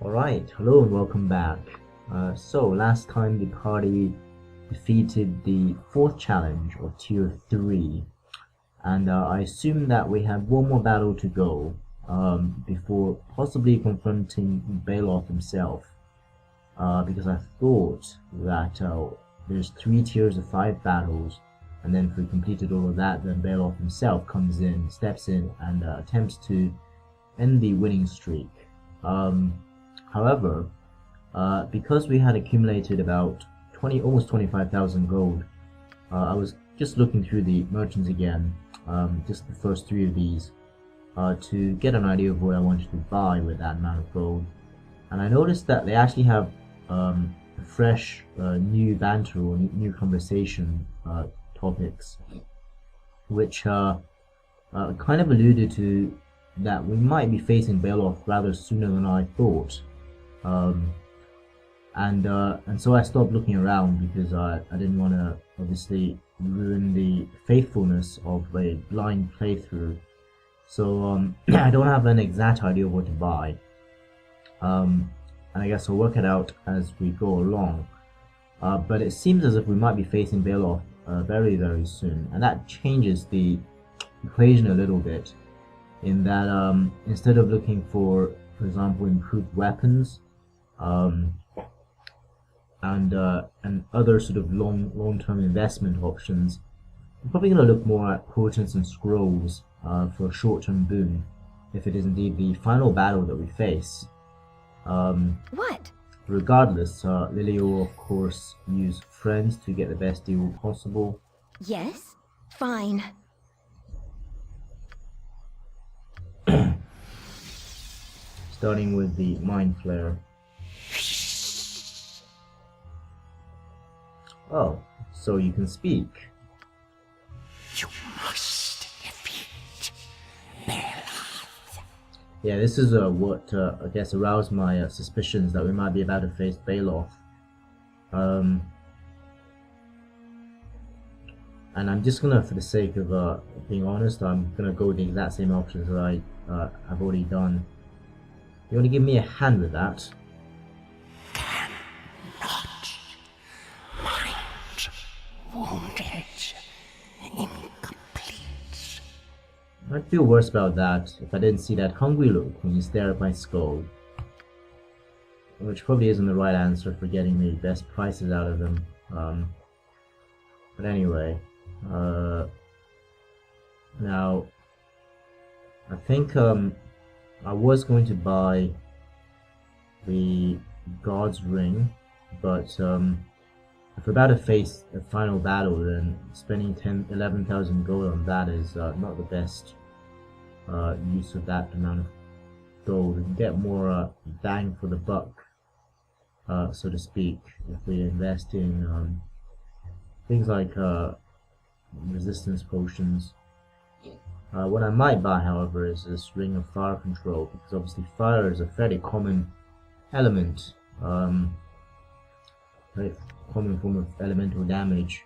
Alright, hello and welcome back. So last time the party defeated the fourth challenge of tier 3, and I assume that we have one more battle to go before possibly confronting Baeloth himself, because I thought that there's 3 tiers of 5 battles, and then if we completed all of that, then Baeloth himself comes in, steps in, and attempts to end the winning streak. However, because we had accumulated about almost 25,000 gold, I was just looking through the merchants again, just the first 3 of these, to get an idea of what I wanted to buy with that amount of gold. And I noticed that they actually have fresh new banter or new conversation topics, which kind of alluded to that we might be facing Baeloth rather sooner than I thought. And so I stopped looking around because I didn't want to obviously ruin the faithfulness of a blind playthrough. So I don't have an exact idea of what to buy, and I guess I'll work it out as we go along. But it seems as if we might be facing Baeloth very, very soon, and that changes the equation a little bit, in that instead of looking for example, improved weapons, and other sort of long-term investment options, I'm probably going to look more at portents and scrolls for a short-term boon, if it is indeed the final battle that we face. What? Regardless, Lilly will of course use friends to get the best deal possible. Yes? Fine. Starting with the Mind Flare. Oh, so you can speak. You must defeat Baeloth. Yeah, this is what I guess aroused my suspicions that we might be about to face Baeloth. And I'm just gonna, for the sake of being honest, I'm gonna go with the exact same options that I have already done. You want to give me a hand with that? Cannot. Mind wounded. Incomplete. I'd feel worse about that if I didn't see that hungry look when you stare at my skull. Which probably isn't the right answer for getting the best prices out of them. But anyway, now I think I was going to buy the God's Ring, but if we're about to face a final battle, then spending 11,000 gold on that is not the best use of that amount of gold. We can get more bang for the buck, so to speak, if we invest in things like resistance potions. What I might buy, however, is this Ring of Fire Control, because obviously fire is a fairly common element, very common form of elemental damage,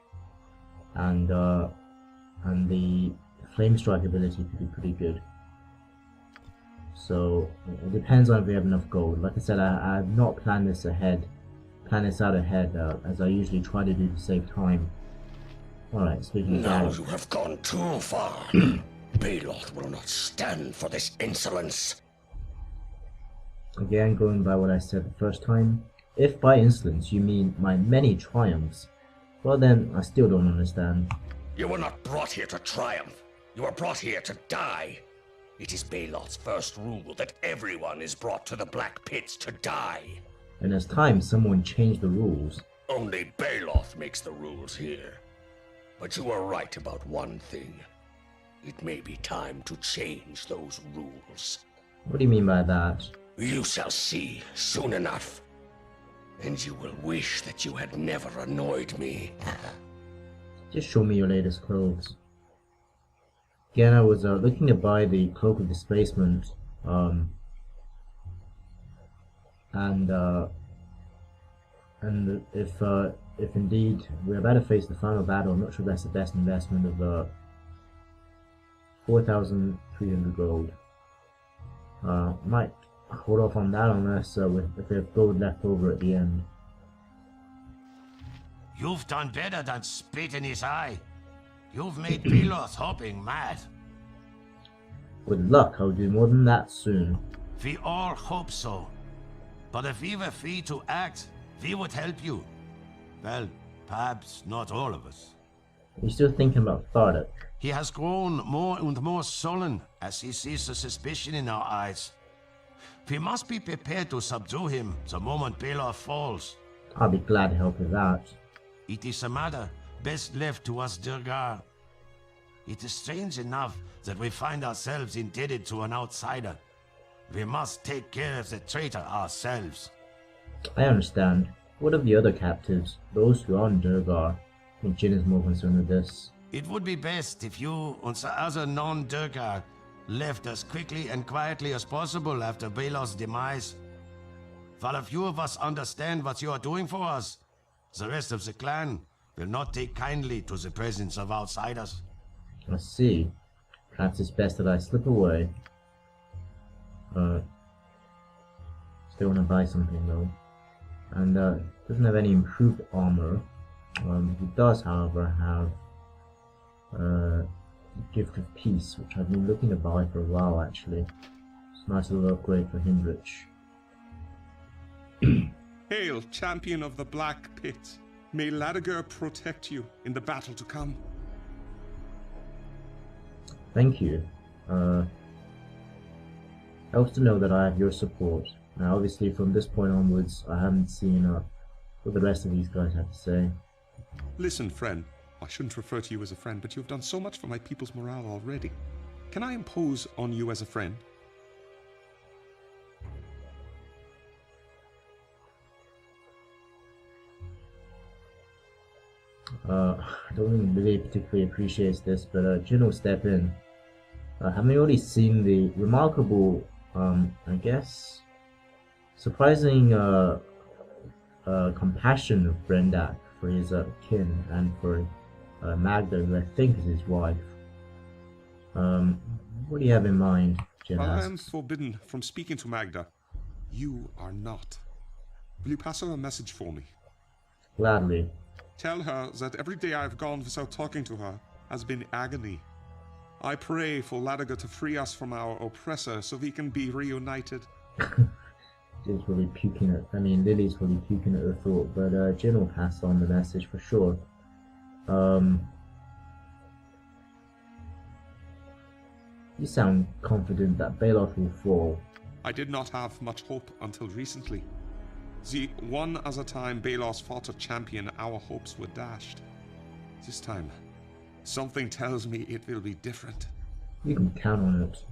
and the Flame Strike ability could be pretty good. So it depends on if we have enough gold. Like I said, I have not planned this out ahead, as I usually try to do to save time. Alright, speaking of Now that, you have gone too far. Baeloth will not stand for this insolence. again going by what I said the first time, if by insolence you mean my many triumphs, well then I still don't understand. You were not brought here to triumph. You were brought here to die. It is Baeloth's first rule that everyone is brought to the Black Pits to die. And as time someone changed the rules. Only Baeloth makes the rules here. But you are right about one thing. It may be time to change those rules. What do you mean by that? You shall see soon enough. And you will wish that you had never annoyed me. Just show me your latest clothes. Again, I was looking to buy the Cloak of Displacement, and if indeed we're about to face the final battle, I'm not sure that's the best investment of 4,300 gold. Might hold off on that unless if we have gold left over at the end. You've done better than spit in his eye. You've made Baeloth hoping mad. With luck, I'll do more than that soon. We all hope so. But if we were free to act, we would help you. Well, perhaps not all of us. You're still thinking about Thardak. He has grown more and more sullen as he sees the suspicion in our eyes. We must be prepared to subdue him the moment Baeloth falls. I'll be glad to help with that. It is a matter best left to us Duergar. It is strange enough that we find ourselves indebted to an outsider. We must take care of the traitor ourselves. I understand. What of the other captives? Those who are in Duergar? I think Jin is more concerned with this. It would be best if you and the other non-Duergar left as quickly and quietly as possible after Baeloth's demise. While a few of us understand what you are doing for us, the rest of the clan will not take kindly to the presence of outsiders. I see. Perhaps it's best that I slip away. Still want to buy something though. And doesn't have any improved armor. He does, however, have Gift of Peace, which I've been looking to buy for a while actually. It's a nice little upgrade for Hindrich. Hail, champion of the Black Pit. May Ladiger protect you in the battle to come. Thank you. Helps to know that I have your support. Now obviously from this point onwards I haven't seen what the rest of these guys have to say. Listen, friend. I shouldn't refer to you as a friend, but you've done so much for my people's morale already. Can I impose on you as a friend? I don't think really particularly appreciates this, but Jin will step in. Having already seen the remarkable, I guess, surprising compassion of Brendak for his kin and for Magda, who I think is his wife. What do you have in mind, Jin While I asks. am forbidden from speaking to Magda, you are not. Will you pass her a message for me? Gladly. Tell her that every day I've gone without talking to her has been agony. I pray for Ladiger to free us from our oppressor so we can be reunited. Jin's probably puking at, Lily's probably puking at the thought, but Jin will pass on the message for sure. You sound confident that Baeloth will fall. I did not have much hope until recently. The one other time Baeloth fought a champion, our hopes were dashed. This time, something tells me it will be different. You can count on it.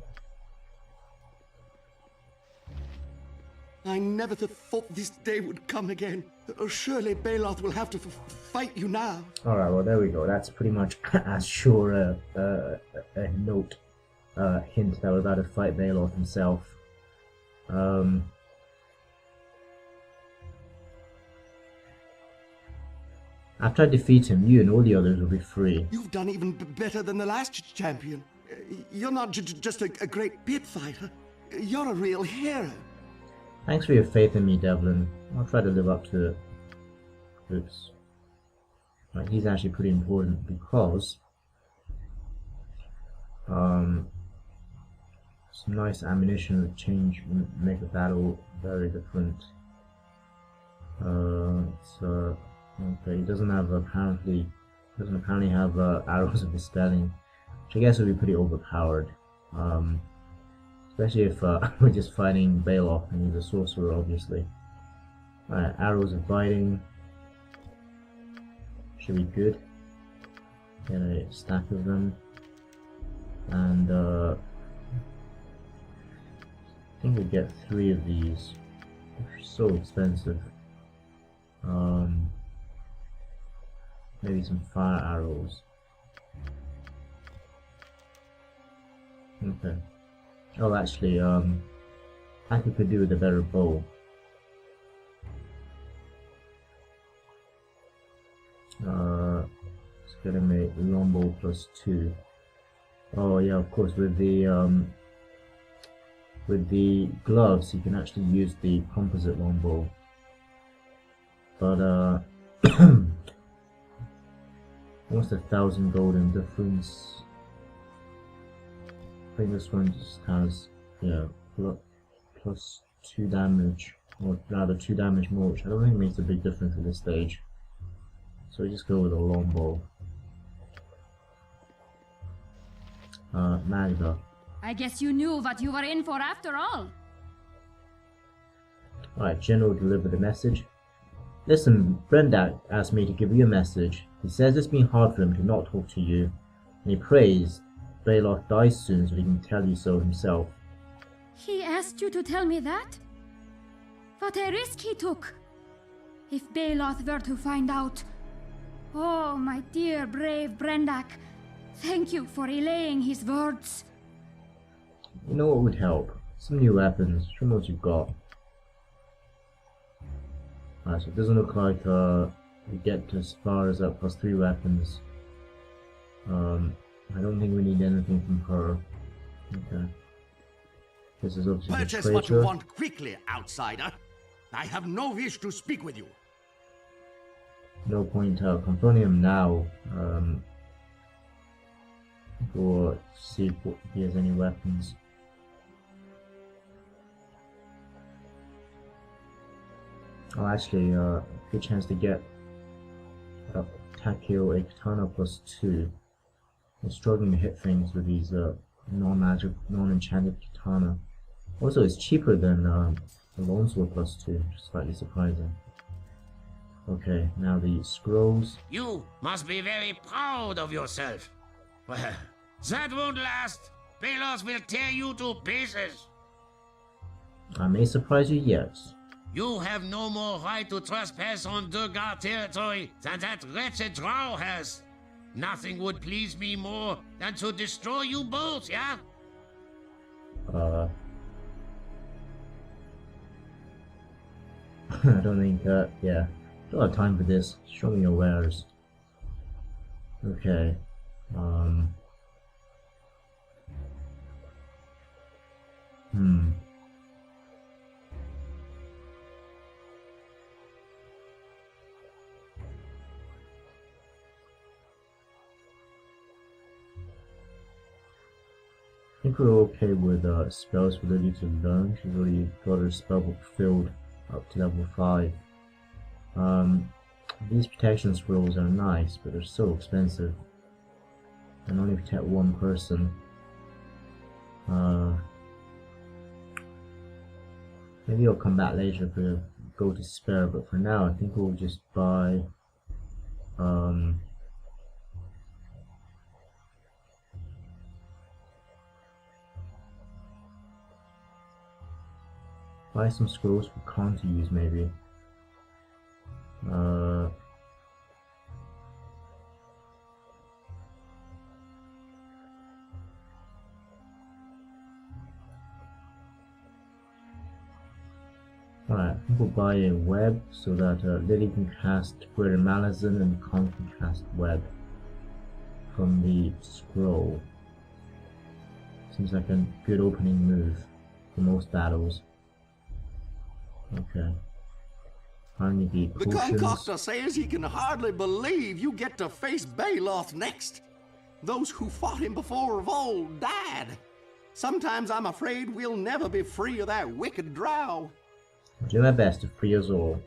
I never thought this day would come again. Surely Baeloth will have to fight you now. Alright, well there we go. That's pretty much as sure a hint that we're about to fight Baeloth himself. After I defeat him, you and all the others will be free. You've done even better than the last champion. You're not just a great pit fighter. You're a real hero. Thanks for your faith in me, Devlin. I'll try to live up to it. Oops. Right, he's actually pretty important because some nice ammunition would make the battle very different. Okay, he doesn't apparently have arrows of dispelling, which I guess would be pretty overpowered. Especially if we're just fighting Baeloth and he's a sorcerer, obviously. Alright, arrows of biting should be good. Get a stack of them, and I think we'll get 3 of these. They're so expensive. Maybe some fire arrows. Okay. Oh, actually, I could do with a better bow. Let's get him a longbow +2. Oh yeah, of course, with the with the gloves you can actually use the composite longbow. But almost 1,000 gold in difference. I think this one just has, yeah, plus 2 damage, or rather 2 damage more, which I don't think makes a big difference at this stage. So we just go with a longbow. Magda. I guess you knew what you were in for after all. Alright, General delivered the message. Listen, Brendak asked me to give you a message. He says it's been hard for him to not talk to you, and he prays Baeloth dies soon so he can tell you so himself. He asked you to tell me that? What a risk he took! If Baeloth were to find out... Oh, my dear brave Brendak, thank you for relaying his words. You know what would help? Some new weapons. Show me what you've got. Alright, so it doesn't look like we get as far as that plus 3 weapons. I don't think we need anything from her. Okay. This is obviously the Purchase what you traitor. want quickly, outsider. I have no wish to speak with you. No point confronting him now. Or see if he has any weapons. Oh, actually, good chance to get Takeo a katana plus 2. I'm struggling to hit things with these non-magic, non-enchanted katana. Also, it's cheaper than the longsword plus 2, which is slightly surprising. Okay, now the scrolls. You must be very proud of yourself. Well, that won't last. Baeloth will tear you to pieces. I may surprise you yet. You have no more right to trespass on Duergar territory than that wretched Drow has. Nothing would please me more than to destroy you both, yeah? I don't think, yeah. Don't have time for this. Show me your wares. Okay. I think we're okay with spells for Lilly to learn. She's already got her spellbook filled up to level 5. These protection scrolls are nice, but they're so expensive and only protect one person. Maybe I'll come back later if we go to spare, but for now I think we'll just buy some scrolls for Khan to use, maybe. Alright, I think we'll buy a web so that Lilly can cast Greater Malazan and Khan can cast web from the scroll. Seems like a good opening move for most battles. Okay. Finally the The potions. concoctor says he can hardly believe you get to face Baeloth next. Those who fought him before have all died. Sometimes I'm afraid we'll never be free of that wicked Drow. I'll do my best to free us all.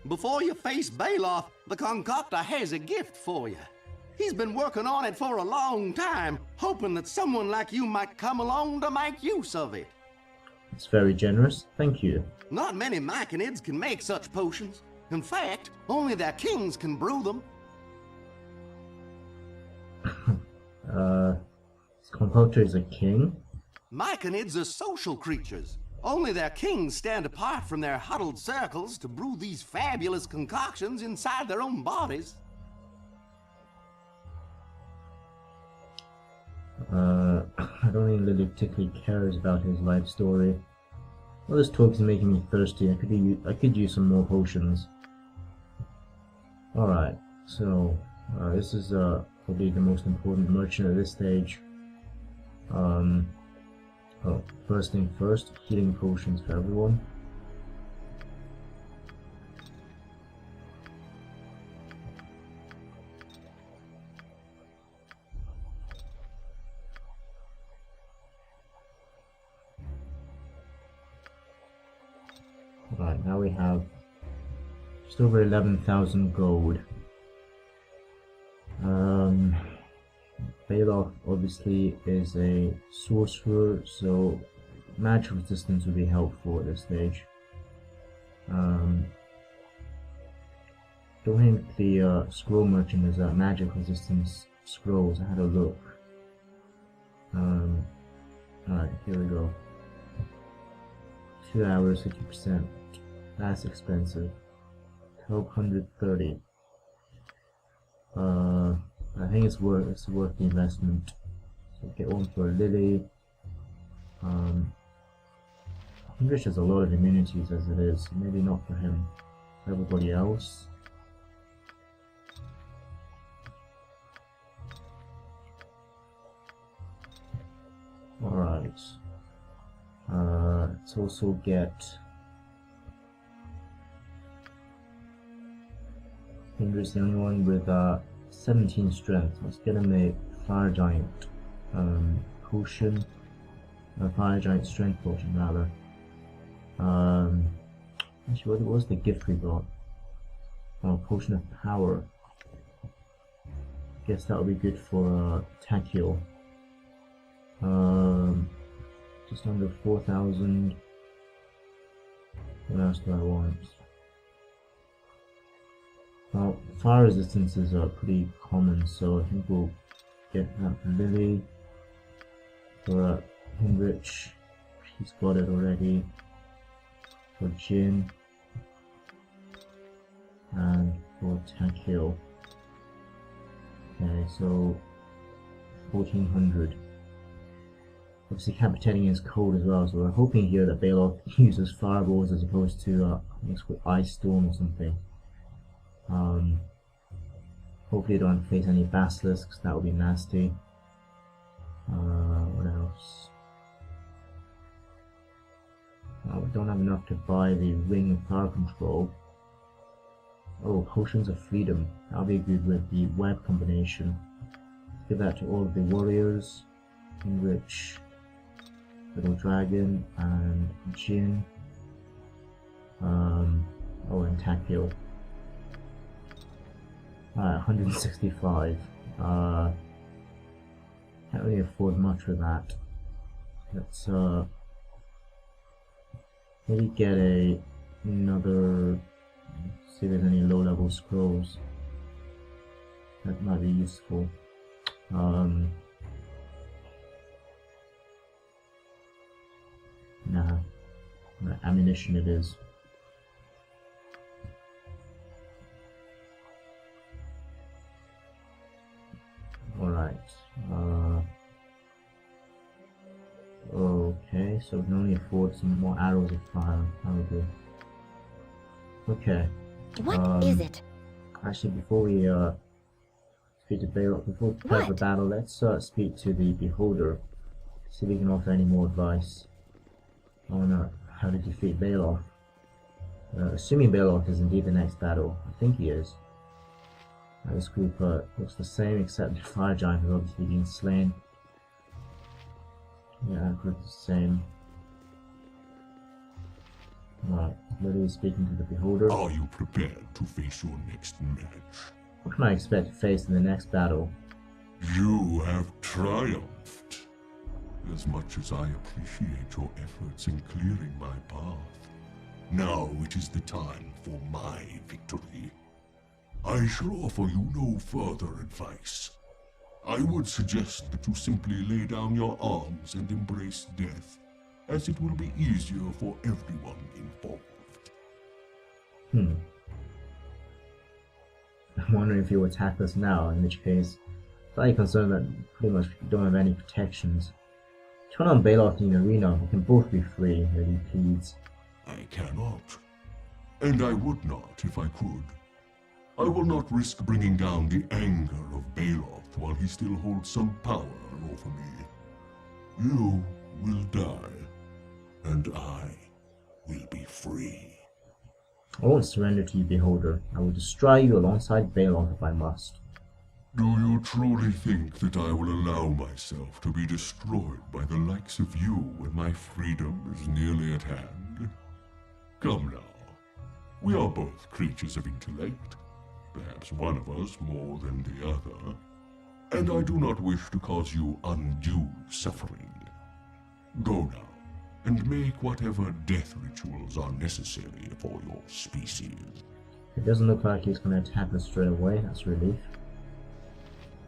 Before you face Baeloth, the concoctor has a gift for you. He's been working on it for a long time, hoping that someone like you might come along to make use of it. It's very generous, thank you. Not many Myconids can make such potions. In fact, only their kings can brew them. This concoctor is a king? Myconids are social creatures. Only their kings stand apart from their huddled circles to brew these fabulous concoctions inside their own bodies. I don't think Lilly particularly cares about his life story. All this talk is making me thirsty. I could use some more potions. Alright, so this is probably the most important merchant at this stage. Oh, first thing first, healing potions for everyone. Right, now we have just over 11,000 gold. Baeloth obviously is a sorcerer, so magic resistance would be helpful at this stage. Don't think the scroll merchant is magic resistance scrolls. I had a look. Alright, here we go. 2 hours, 50%. That's expensive. 1230. I think it's worth the investment. So get one for Lilly. English has a lot of immunities as it is. Maybe not for him. For everybody else. Alright. Let's also get Henry's the only one with 17 strength. Let's get him a fire giant potion, a fire giant strength potion rather. Actually, what was the gift we got? Oh, potion of power. Guess that would be good for Takio. Just under 4,000. What else do I want? Well, fire resistances are pretty common, so I think we'll get that for Lilly. For Hinrich, he's got it already. For Jin. And for Takio. Okay, so 1,400. Obviously, capitating is cold as well, so we're hoping here that Baeloth uses fireballs as opposed to mixed with ice storm or something. Hopefully, don't face any basilisks. That would be nasty. What else? We don't have enough to buy the ring of power control. Oh, potions of freedom. That'll be good with the web combination. Give that to all of the warriors. Enrich, Little Dragon, and Jin. Oh, and Takio. 165. Can't really afford much for that. Let's maybe get another. See if there's any low-level scrolls that might be useful. Nah, ammunition it is. Alright. Okay, so we can only afford some more arrows of fire. That would do. Okay. What is it? Actually, before we speak to Baeloth, before we prepare for battle, let's speak to the Beholder. See if we can offer any more advice on how to defeat Baeloth. Assuming Baeloth is indeed the next battle, I think he is. This group looks the same, except the fire giant has obviously been slain. Yeah, group is the same. Right, Lilly is speaking to the Beholder. Are you prepared to face your next match? What can I expect to face in the next battle? You have triumphed. As much as I appreciate your efforts in clearing my path, now it is the time for my victory. I shall offer you no further advice. I would suggest that you simply lay down your arms and embrace death, as it will be easier for everyone involved. I'm wondering if he'll attack us now, in which case, I'm slightly concerned that pretty much we don't have any protections. Turn on Baeloth in the arena, we can both be free, if he pleads. I cannot, and I would not if I could. I will not risk bringing down the anger of Baeloth while he still holds some power over me. You will die, and I will be free. I won't surrender to you, Beholder. I will destroy you alongside Baeloth if I must. Do you truly think that I will allow myself to be destroyed by the likes of you when my freedom is nearly at hand? Come now. We are both creatures of intellect, perhaps one of us more than the other, and I do not wish to cause you undue suffering. Go now, and make whatever death rituals are necessary for your species. It doesn't look like he's going to attack us straight away. That's a relief.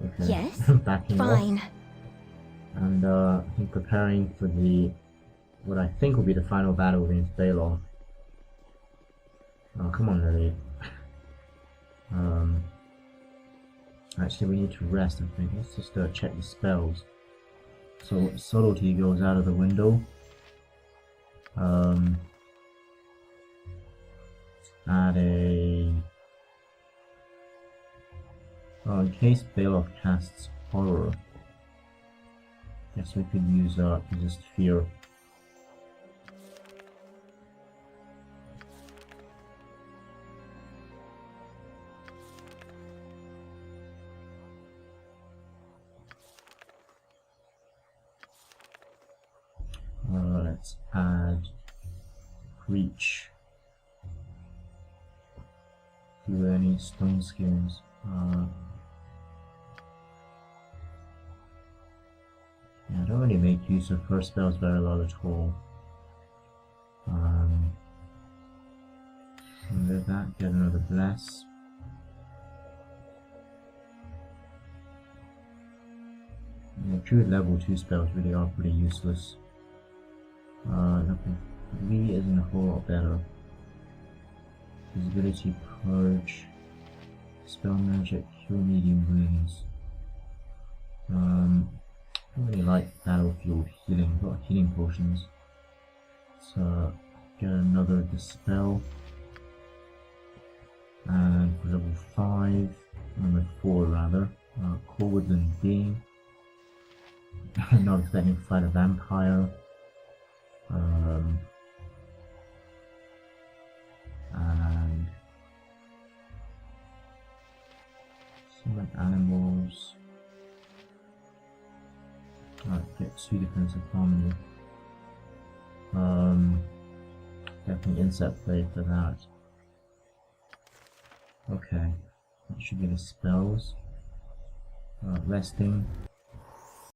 Okay. Yes, Backing fine. off. And I think preparing for what I think will be the final battle against Baeloth. Oh, come on, Lilly. Actually, we need to rest, I think. Let's just check the spells. So, subtlety goes out of the window. Add a... Oh, in case Baeloth casts horror. Guess we could use resist fear. Let's add reach to any stone skins. Yeah, I don't really make use of first spells very well at all. So with that, get another bless. Yeah, true level 2 spells really are pretty useless. Level 3 isn't a whole lot better. Visibility, purge, spell magic, cure medium wounds. I don't really like battlefield healing, got healing potions. So get another dispel. And for level 5, number 4 rather, Core Woodland Being. Not expecting to fight a vampire. And summon animals. Get 2 defensive harmony. Definitely insect play for that. Okay, that should be the spells. Resting.